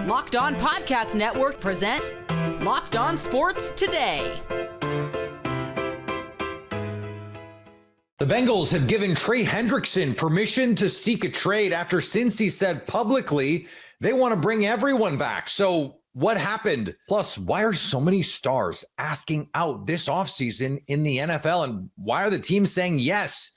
Locked On Podcast Network presents Locked On Sports Today. The Bengals have given Trey Hendrickson permission to seek a trade after Cincy said publicly they want to bring everyone back. So what happened? Plus, why are so many stars asking out this offseason in the NFL? And why are the teams saying yes?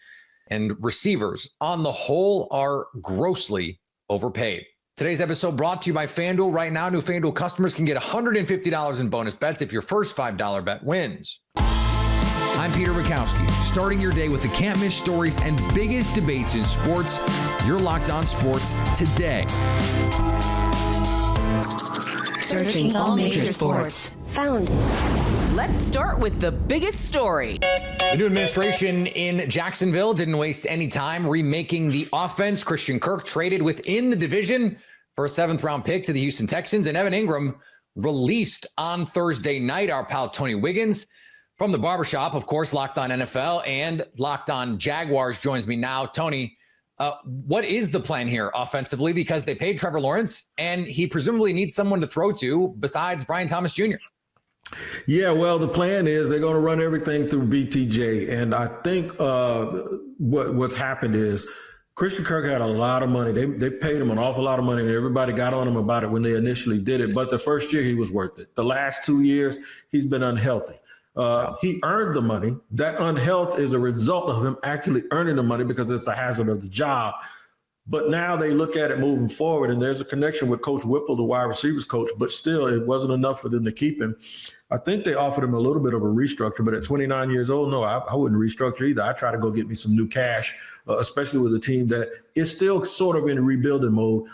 And receivers on the whole are grossly overpaid. Today's episode brought to you by FanDuel. Right now, new FanDuel customers can get $150 in bonus bets if your first $5 bet wins. I'm Peter Bukowski, starting your day with the can't-miss stories and biggest debates in sports. You're Locked On Sports Today. Searching all major sports. Found. Let's start with the biggest story. The new administration in Jacksonville didn't waste any time remaking the offense. Christian Kirk traded within the division for a 7th-round pick to the Houston Texans, and Evan Ingram released on Thursday night. Our pal Tony Wiggins from the barbershop, of course, Locked On NFL and Locked On Jaguars joins me now. Tony, what is the plan here offensively? Because they paid Trevor Lawrence, and he presumably needs someone to throw to besides Brian Thomas Jr. Yeah, well, the plan is they're going to run everything through BTJ. And I think what's happened is Christian Kirk had a lot of money. They paid him an awful lot of money, and everybody got on him about it when they initially did it. But the first year, he was worth it. The last 2 years, he's been unhealthy. He earned the money. That unhealth is a result of him actually earning the money because it's a hazard of the job. But now they look at it moving forward, and there's a connection with Coach Whipple, the wide receivers coach, but still it wasn't enough for them to keep him. I think they offered him a little bit of a restructure, but at 29 years old, no, I wouldn't restructure either. I try to go get me some new cash, especially with a team that is still sort of in rebuilding mode.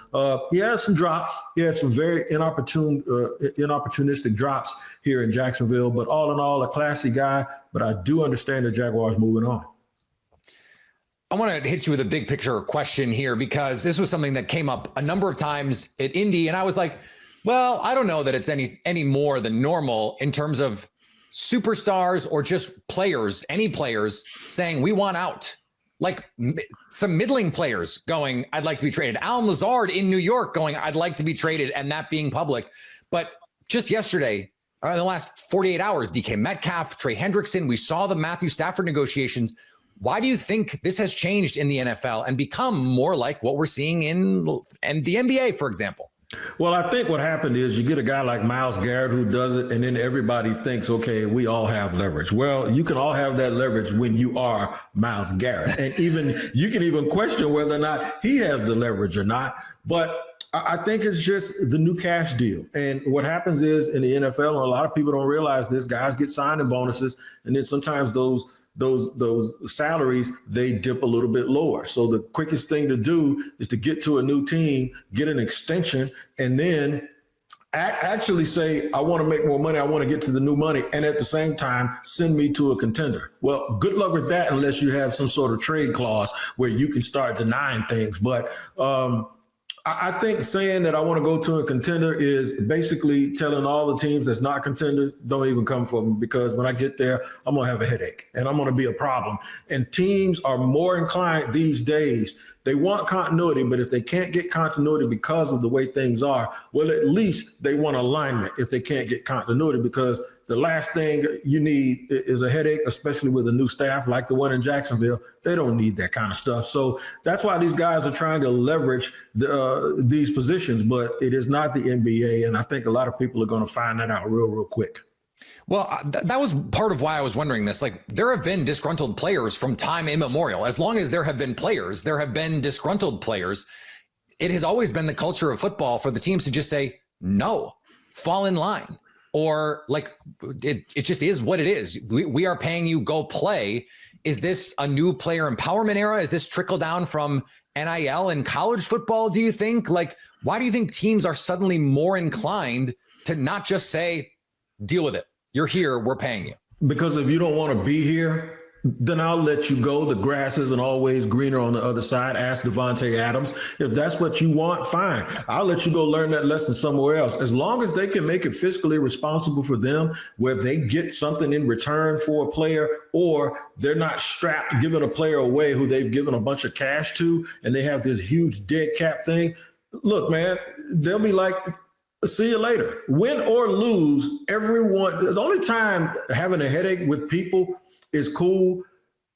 He had some drops. He had some very inopportunistic drops here in Jacksonville, but all in all, a classy guy. But I do understand the Jaguars moving on. I want to hit you with a big picture question here because this was something that came up a number of times at Indy, and I was like, well, I don't know that it's any more than normal in terms of superstars or just players, any players saying we want out. Like some middling players going, I'd like to be traded. Alan Lazard in New York going, I'd like to be traded, and that being public. But just yesterday, or in the last 48 hours, DK Metcalf, Trey Hendrickson, we saw the Matthew Stafford negotiations. Why do you think this has changed in the NFL and become more like what we're seeing in the NBA, for example? Well, I think what happened is you get a guy like Myles Garrett who does it, and then everybody thinks, okay, we all have leverage. Well, you can all have that leverage when you are Myles Garrett. And even you can even question whether or not he has the leverage or not. But I think it's just the new cash deal. And what happens is in the NFL, and a lot of people don't realize this, guys get signing bonuses, and then sometimes those salaries, they dip a little bit lower. So the quickest thing to do is to get to a new team, get an extension, and then actually say, I want to make more money. I want to get to the new money. And at the same time, send me to a contender. Well, good luck with that unless you have some sort of trade clause where you can start denying things. But I think saying that I want to go to a contender is basically telling all the teams that's not contenders, don't even come for me, because when I get there, I'm going to have a headache and I'm going to be a problem. And teams are more inclined these days. They want continuity, but if they can't get continuity because of the way things are, well, at least they want alignment if they can't get continuity, because the last thing you need is a headache, especially with a new staff like the one in Jacksonville. They don't need that kind of stuff. So that's why these guys are trying to leverage these positions, but it is not the NBA. And I think a lot of people are going to find that out real quick. Well, that was part of why I was wondering this. Like, there have been disgruntled players from time immemorial. As long as there have been players, there have been disgruntled players. It has always been the culture of football for the teams to just say, no, fall in line. Or like, it just is what it is. We are paying you, go play. Is this a new player empowerment era? Is this trickle down from NIL and college football, do you think? Like, why do you think teams are suddenly more inclined to not just say, deal with it? You're here, we're paying you. Because if you don't want to be here, then I'll let you go. The grass isn't always greener on the other side. Ask Devontae Adams. If that's what you want, fine. I'll let you go learn that lesson somewhere else. As long as they can make it fiscally responsible for them, where they get something in return for a player, or they're not strapped giving a player away who they've given a bunch of cash to, and they have this huge dead cap thing. Look, man, they'll be like, See you later. Win or lose, everyone. The only time having a headache with people is cool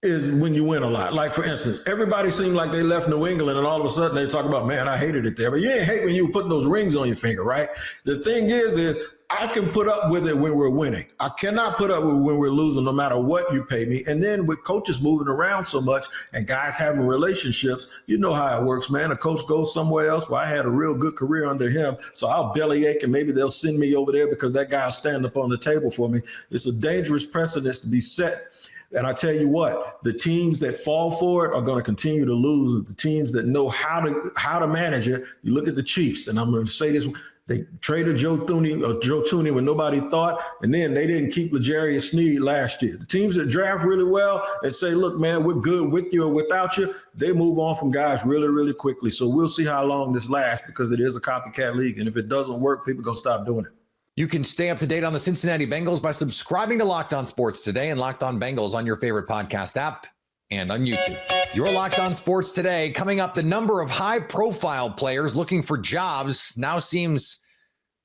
is when you win a lot. Like, for instance, everybody seemed like they left New England and all of a sudden they talk about, man, I hated it there. But you ain't hate when you were putting those rings on your finger, right? The thing is I can put up with it when we're winning. I cannot put up with it when we're losing, no matter what you pay me. And then with coaches moving around so much and guys having relationships, you know how it works, man. A coach goes somewhere else. Well, I had a real good career under him, so I'll bellyache and maybe they'll send me over there because that guy'll stand up on the table for me. It's a dangerous precedent to be set. And I tell you what, the teams that fall for it are going to continue to lose. The teams that know how to manage it. You look at the Chiefs, and I'm going to say this: they traded Joe Thuney when nobody thought, and then they didn't keep L'Jarius Sneed last year. The teams that draft really well and say, "Look, man, we're good with you or without you," they move on from guys really, really quickly. So we'll see how long this lasts because it is a copycat league, and if it doesn't work, people are going to stop doing it. You can stay up to date on the Cincinnati Bengals by subscribing to Locked On Sports Today and Locked On Bengals on your favorite podcast app and on YouTube. Your Locked On Sports Today. Coming up, the number of high-profile players looking for jobs now seems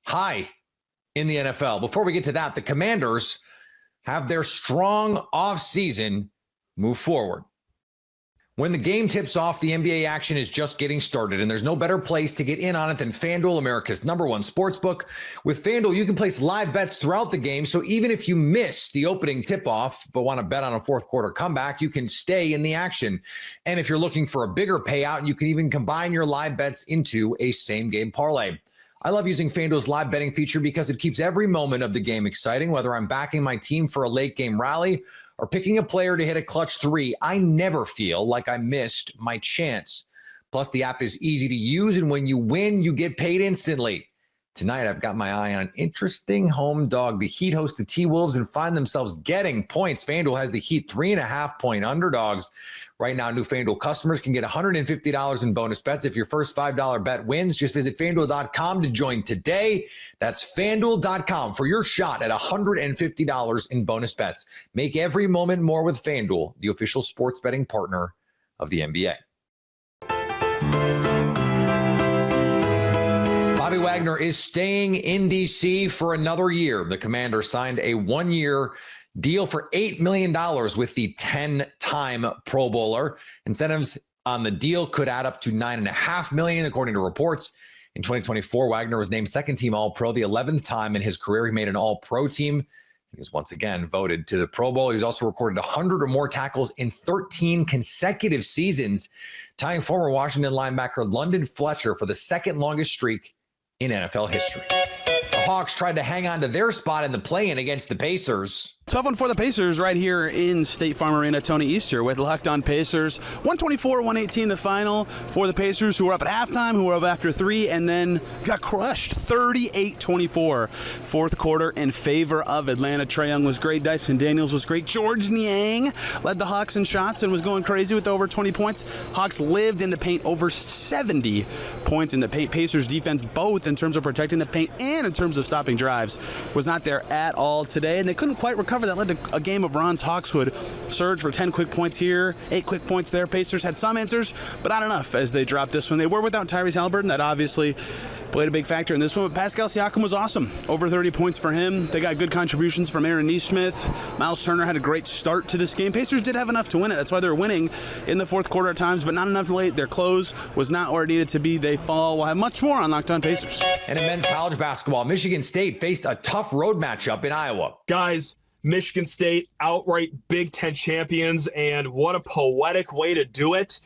high in the NFL. Before we get to that, the Commanders have their strong offseason move forward. When the game tips off, the NBA action is just getting started, and there's no better place to get in on it than FanDuel, America's #1 sportsbook. With FanDuel, you can place live bets throughout the game, so even if you miss the opening tip-off but want to bet on a fourth-quarter comeback, you can stay in the action. And if you're looking for a bigger payout, you can even combine your live bets into a same-game parlay. I love using FanDuel's live betting feature because it keeps every moment of the game exciting, whether I'm backing my team for a late-game rally or picking a player to hit a clutch three. I never feel like I missed my chance. Plus, the app is easy to use, and when you win, you get paid instantly. Tonight, I've got my eye on an interesting home dog. The Heat host the T-Wolves and find themselves getting points. FanDuel has the Heat 3.5-point underdogs. Right now, new FanDuel customers can get $150 in bonus bets if your first $5 bet wins. Just visit FanDuel.com to join today. That's FanDuel.com for your shot at $150 in bonus bets. Make every moment more with FanDuel, the official sports betting partner of the NBA. Bobby Wagner is staying in D.C. for another year. The Commander signed a one-year deal for $8 million with the 10-time Pro Bowler. Incentives on the deal could add up to $9.5 million, according to reports. In 2024, Wagner was named second-team All-Pro, the 11th time in his career he made an All-Pro team. He was once again voted to the Pro Bowl. He's also recorded 100 or more tackles in 13 consecutive seasons, tying former Washington linebacker London Fletcher for the second longest streak in NFL history. The Hawks tried to hang on to their spot in the play-in against the Pacers. Tough one for the Pacers right here in State Farm Arena. Tony Easter with Locked On Pacers. 124-118 the final for the Pacers, who were up at halftime, who were up after three, and then got crushed 38-24. Fourth quarter in favor of Atlanta. Trae Young was great. Dyson Daniels was great. George Niang led the Hawks in shots and was going crazy with over 20 points. Hawks lived in the paint, over 70 points in the paint. Pacers defense, both in terms of protecting the paint and in terms of stopping drives, was not there at all today, and they couldn't quite recover. That led to a game of Ron's Hawks would surge for 10 quick points here, 8 quick points there. Pacers had some answers, but not enough as they dropped this one. They were without Tyrese Halliburton. That obviously played a big factor in this one, but Pascal Siakam was awesome. Over 30 points for him. They got good contributions from Aaron Nesmith. Miles Turner had a great start to this game. Pacers did have enough to win it. That's why they're winning in the fourth quarter at times, but not enough late. Their close was not where it needed to be. They fall. We'll have much more on Locked On Pacers. And in men's college basketball, Michigan State faced a tough road matchup in Iowa. Guys, Michigan State, outright Big Ten champions, and what a poetic way to do it.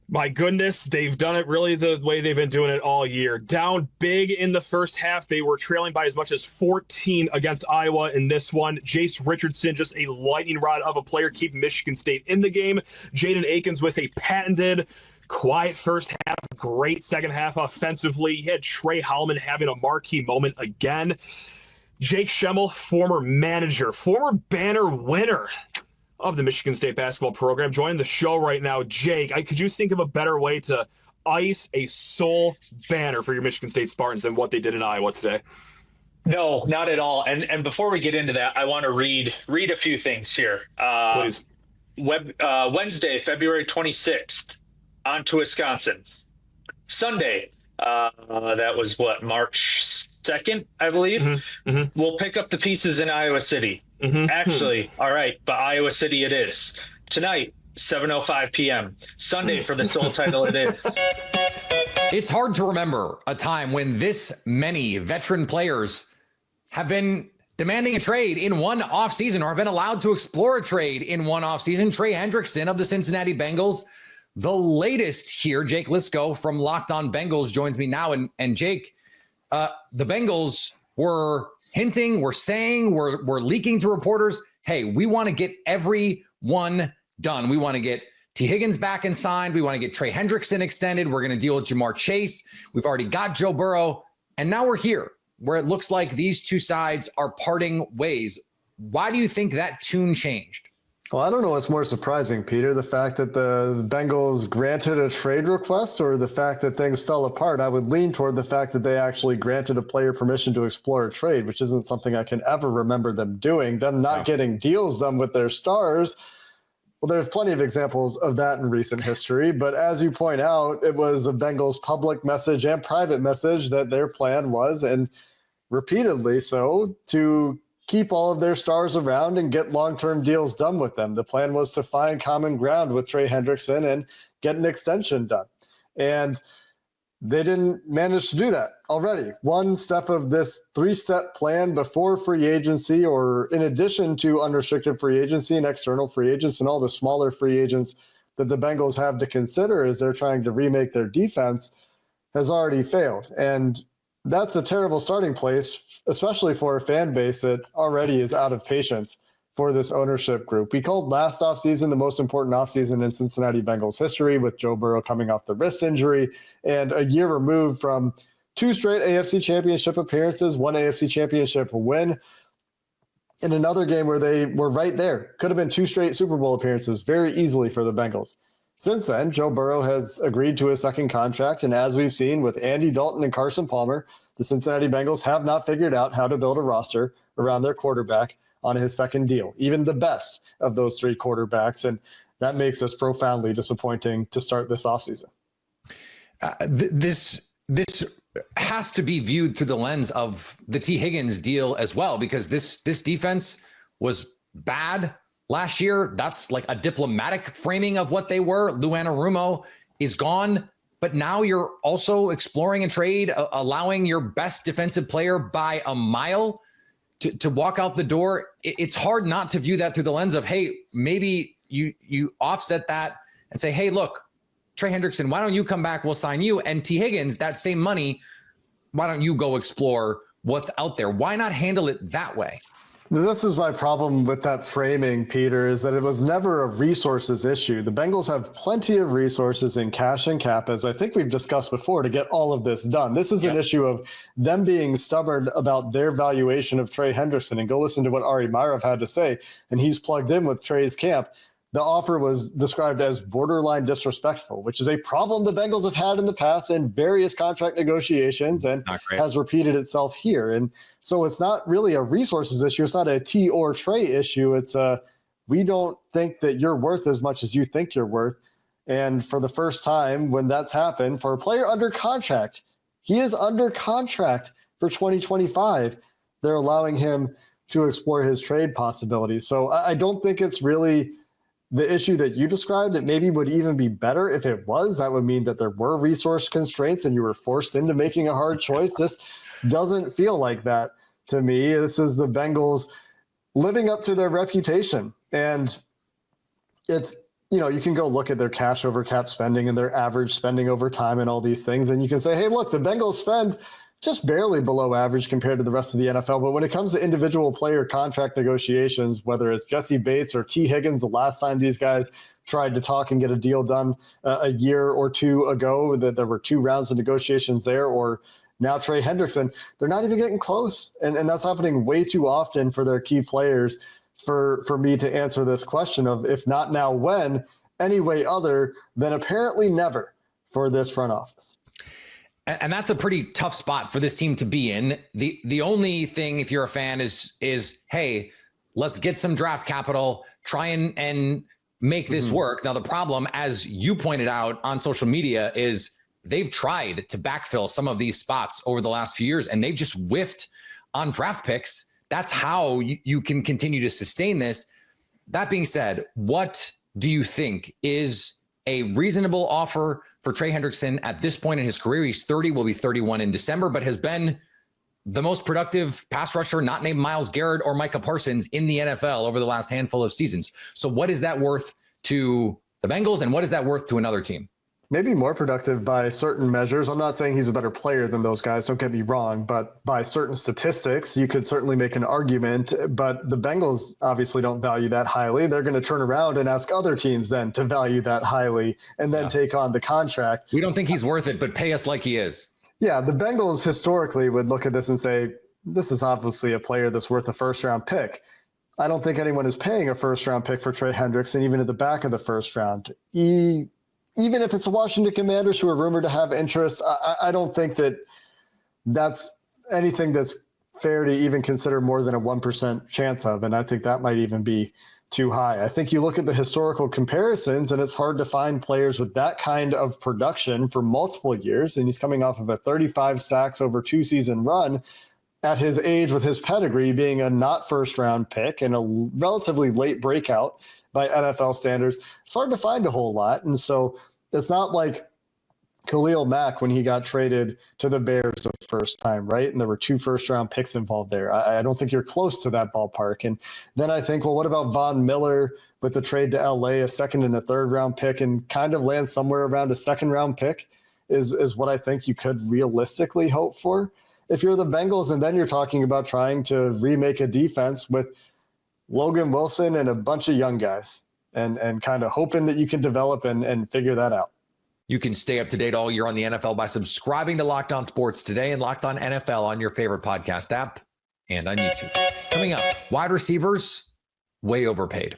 My goodness, they've done it really the way they've been doing it all year. Down big in the first half. They were trailing by as much as 14 against Iowa in this one. Jace Richardson, just a lightning rod of a player, keeping Michigan State in the game. Jaden Akins with a patented quiet first half, great second half offensively. He had Trey Hallman having a marquee moment again. Jake Schemmel, former manager, former banner winner of the Michigan State basketball program, joining the show right now. Jake, could you think of a better way to ice a soul banner for your Michigan State Spartans than what they did in Iowa today? No, not at all. And before we get into that, I want to read a few things here. Please. Wednesday, February 26th, on to Wisconsin. Sunday, that was March 2nd, I believe. We'll pick up the pieces in Iowa City. Actually, all right, but Iowa City it is. Tonight, 7:05 p.m. Sunday for the sole title it is. It's hard to remember a time when this many veteran players have been demanding a trade in one offseason or have been allowed to explore a trade in one offseason. Trey Hendrickson of the Cincinnati Bengals, the latest here. Jake Lisco from Locked On Bengals joins me now. And Jake, the Bengals were hinting, were saying, were leaking to reporters, hey, we want to get everyone done. We want to get T. Higgins back and signed. We want to get Trey Hendrickson extended. We're going to deal with Jamar Chase. We've already got Joe Burrow. And now we're here where it looks like these two sides are parting ways. Why do you think that tune changed? Well, I don't know what's more surprising, Peter, the fact that the Bengals granted a trade request or the fact that things fell apart. I would lean toward the fact that they actually granted a player permission to explore a trade, which isn't something I can ever remember them doing. Them not getting deals done with their stars. Well, there's plenty of examples of that in recent history. But as you point out, it was a Bengals public message and private message that their plan was, and repeatedly so, to keep all of their stars around and get long-term deals done with them. The plan was to find common ground with Trey Hendrickson and get an extension done. And they didn't manage to do that already. One step of this three-step plan before free agency, or in addition to unrestricted free agency and external free agents and all the smaller free agents that the Bengals have to consider as they're trying to remake their defense, has already failed. And that's a terrible starting place, especially for a fan base that already is out of patience for this ownership group. We called last offseason the most important offseason in Cincinnati Bengals history, with Joe Burrow coming off the wrist injury and a year removed from 2 straight AFC championship appearances, 1 AFC championship win, in another game where they were right there. Could have been 2 straight Super Bowl appearances very easily for the Bengals. Since then, Joe Burrow has agreed to his second contract, and as we've seen with Andy Dalton and Carson Palmer, the Cincinnati Bengals have not figured out how to build a roster around their quarterback on his second deal, even the best of those 3 quarterbacks, and that makes us profoundly disappointing to start this offseason. This has to be viewed through the lens of the T. Higgins deal as well, because this defense was bad last year. That's like a diplomatic framing of what they were. Lou Anarumo is gone, but now you're also exploring a trade, allowing your best defensive player by a mile to walk out the door. It's hard not to view that through the lens of, hey, maybe you offset that and say, hey, look, Trey Hendrickson, why don't you come back? We'll sign you. And T. Higgins, that same money, why don't you go explore what's out there? Why not handle it that way? This is my problem with that framing, Peter, is that it was never a resources issue. The Bengals have plenty of resources in cash and cap, as I think we've discussed before, to get all of this done. This is an issue of them being stubborn about their valuation of Trey Hendrickson. And go listen to what Ari Meirov had to say, and he's plugged in with Trey's camp. The offer was described as borderline disrespectful, which is a problem the Bengals have had in the past in various contract negotiations and has repeated itself here. And so it's not really a resources issue. It's not a T or Trey issue. It's we don't think that you're worth as much as you think you're worth. And for the first time when that's happened for a player under contract, he is under contract for 2025. They're allowing him to explore his trade possibilities. So I don't think it's really the issue that you described. It maybe would even be better if it was. That would mean that there were resource constraints and you were forced into making a hard choice. This doesn't feel like that to me. This is the Bengals living up to their reputation. And it's, you can go look at their cash over cap spending and their average spending over time and all these things. And you can say, hey, look, the Bengals spend just barely below average compared to the rest of the NFL. But when it comes to individual player contract negotiations, whether it's Jesse Bates or T. Higgins, the last time these guys tried to talk and get a deal done a year or 2 ago, that there were 2 rounds of negotiations there, or now Trey Hendrickson, they're not even getting close. And that's happening way too often for their key players for me to answer this question of, if not now, when, any way other than apparently never for this front office. And that's a pretty tough spot for this team to be in. The only thing, if you're a fan, is hey, let's get some draft capital, try and make this work. Now, the problem, as you pointed out on social media, is they've tried to backfill some of these spots over the last few years, and they've just whiffed on draft picks. That's how you can continue to sustain this. That being said, what do you think is a reasonable offer for Trey Hendrickson at this point in his career? He's 30, will be 31 in December, but has been the most productive pass rusher, not named Myles Garrett or Micah Parsons, in the NFL over the last handful of seasons. So what is that worth to the Bengals, and what is that worth to another team? Maybe more productive by certain measures. I'm not saying he's a better player than those guys, don't get me wrong, but by certain statistics, you could certainly make an argument. But the Bengals obviously don't value that highly. They're going to turn around and ask other teams then to value that highly and then take on the contract. We don't think he's worth it, but pay us like he is. Yeah, the Bengals historically would look at this and say, this is obviously a player that's worth a first-round pick. I don't think anyone is paying a first-round pick for Trey Hendrickson, even at the back of the first round. Even if it's the Washington Commanders who are rumored to have interest, I don't think that that's anything that's fair to even consider more than a 1% chance of. And I think that might even be too high. I think you look at the historical comparisons, and it's hard to find players with that kind of production for multiple years. And he's coming off of a 35 sacks over 2-season run at his age, with his pedigree being a not first-round pick and a relatively late breakout by NFL standards. It's hard to find a whole lot. And so it's not like Khalil Mack when he got traded to the Bears the first time, right? And there were 2 first-round picks involved there. I don't think you're close to that ballpark. And then I think, well, what about Von Miller with the trade to LA, a 2nd and a 3rd-round pick, and kind of land somewhere around a 2nd-round pick is what I think you could realistically hope for if you're the Bengals. And then you're talking about trying to remake a defense with Logan Wilson and a bunch of young guys and kind of hoping that you can develop and figure that out. You can stay up to date all year on the NFL by subscribing to Locked On Sports Today and Locked On NFL on your favorite podcast app and on YouTube. Coming up, wide receivers, way overpaid.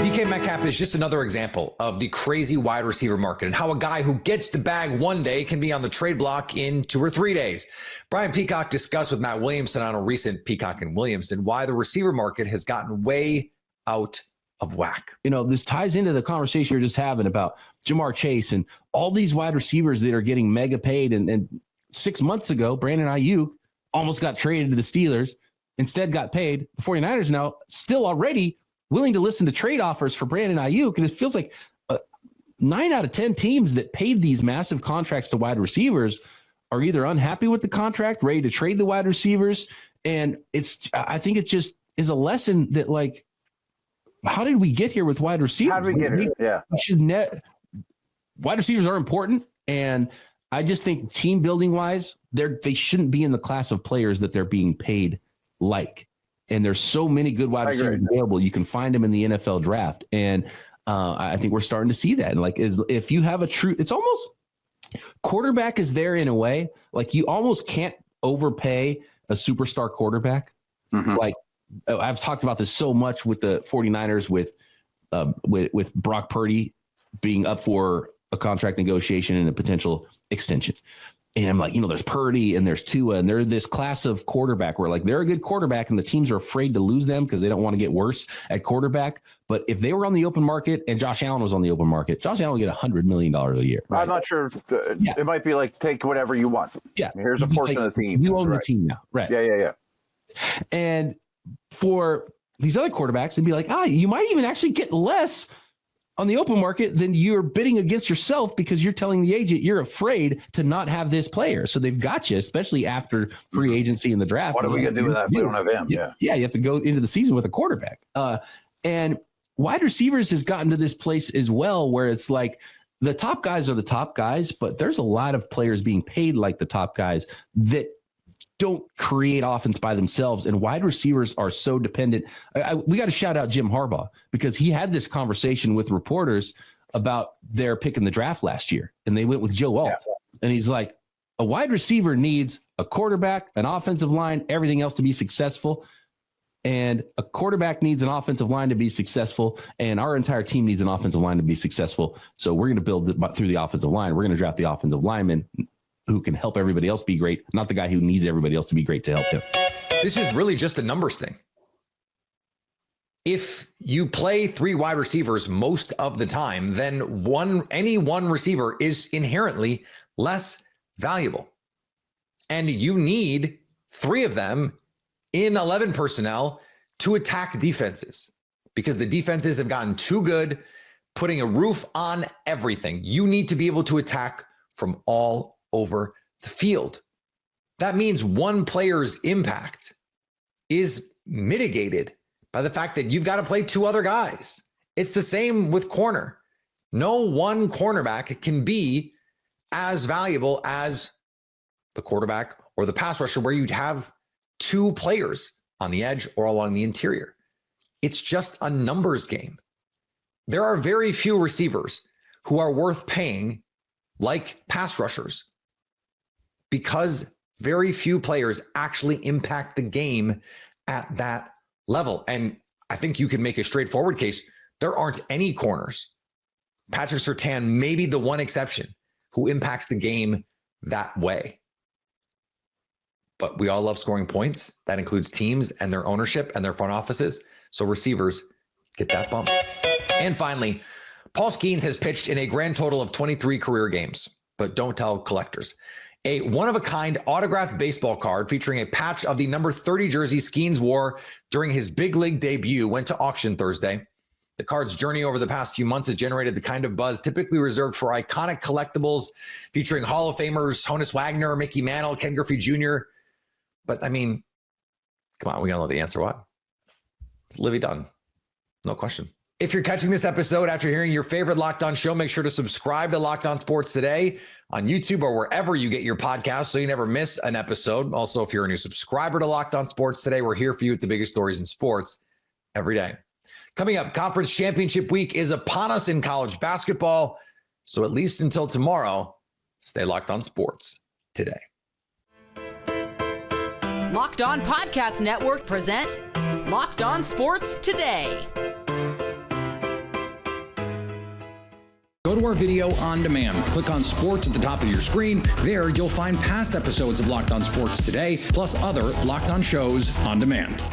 DK Metcalf is just another example of the crazy wide receiver market and how a guy who gets the bag one day can be on the trade block in 2 or 3 days. Brian Peacock discussed with Matt Williamson on a recent Peacock and Williamson why the receiver market has gotten way out of whack. You know, this ties into the conversation you're just having about Jamar Chase and all these wide receivers that are getting mega paid. And 6 months ago, Brandon Ayuk almost got traded to the Steelers, instead got paid. The 49ers now still already willing to listen to trade offers for Brandon Ayuk. And it feels like 9 out of 10 teams that paid these massive contracts to wide receivers are either unhappy with the contract, ready to trade the wide receivers. And I think it just is a lesson that, like, how did we get here with wide receivers? How did we get here? Yeah. Wide receivers are important. And I just think team building wise, they shouldn't be in the class of players that they're being paid like. And there's so many good wide receivers available. You can find them in the NFL draft. And I think we're starting to see that. And if you have it's almost quarterback is there in a way, like you almost can't overpay a superstar quarterback. Mm-hmm. Like I've talked about this so much with the 49ers with Brock Purdy being up for a contract negotiation and a potential extension. And I'm like, there's Purdy and there's Tua, and they're this class of quarterback where, like, they're a good quarterback and the teams are afraid to lose them because they don't want to get worse at quarterback. But if they were on the open market and Josh Allen was on the open market, Josh Allen would get $100 million a year. Right? I'm not sure. It might be like, take whatever you want. Yeah. Here's a portion of the team. You own the team now. Right. Yeah. And for these other quarterbacks, it'd be like, you might even actually get less on the open market than you're bidding against yourself because you're telling the agent you're afraid to not have this player. So they've got you, especially after free agency in the draft. What are we going to do with that if we don't have him? Yeah, you have to go into the season with a quarterback. And wide receivers has gotten to this place as well where it's like the top guys are the top guys, but there's a lot of players being paid like the top guys that don't create offense by themselves, and wide receivers are so dependent. We got to shout out Jim Harbaugh because he had this conversation with reporters about their pick in the draft last year, and they went with Joe Alt. Yeah. And he's like, a wide receiver needs a quarterback, an offensive line, everything else to be successful. And a quarterback needs an offensive line to be successful, and our entire team needs an offensive line to be successful. So we're going to build through the offensive line. We're going to draft the offensive lineman who can help everybody else be great, not the guy who needs everybody else to be great to help him. This is really just a numbers thing. If you play 3 wide receivers most of the time, then any one receiver is inherently less valuable. And you need 3 of them in 11 personnel to attack defenses because the defenses have gotten too good, putting a roof on everything. You need to be able to attack from all over the field. That means one player's impact is mitigated by the fact that you've got to play 2 other guys. It's the same with corner. No one cornerback can be as valuable as the quarterback or the pass rusher where you'd have 2 players on the edge or along the interior. It's just a numbers game. There are very few receivers who are worth paying like pass rushers because very few players actually impact the game at that level. And I think you can make a straightforward case. There aren't any corners. Patrick Surtain may be the one exception who impacts the game that way. But we all love scoring points. That includes teams and their ownership and their front offices. So receivers get that bump. And finally, Paul Skenes has pitched in a grand total of 23 career games, but don't tell collectors. A one-of-a-kind autographed baseball card featuring a patch of the number 30 jersey Skenes wore during his big league debut went to auction Thursday. The card's journey over the past few months has generated the kind of buzz typically reserved for iconic collectibles featuring Hall of Famers Honus Wagner, Mickey Mantle, Ken Griffey Jr. But I mean, come on, we gotta know the answer. What? It's Livy Dunn. No question. If you're catching this episode after hearing your favorite Locked On show, make sure to subscribe to Locked On Sports Today on YouTube or wherever you get your podcasts so you never miss an episode. Also, if you're a new subscriber to Locked On Sports Today, we're here for you with the biggest stories in sports every day. Coming up, Conference Championship Week is upon us in college basketball. So at least until tomorrow, stay locked on sports today. Locked On Podcast Network presents Locked On Sports Today. Go to our video on demand. Click on sports at the top of your screen. There, you'll find past episodes of Locked On Sports Today, plus other Locked On shows on demand.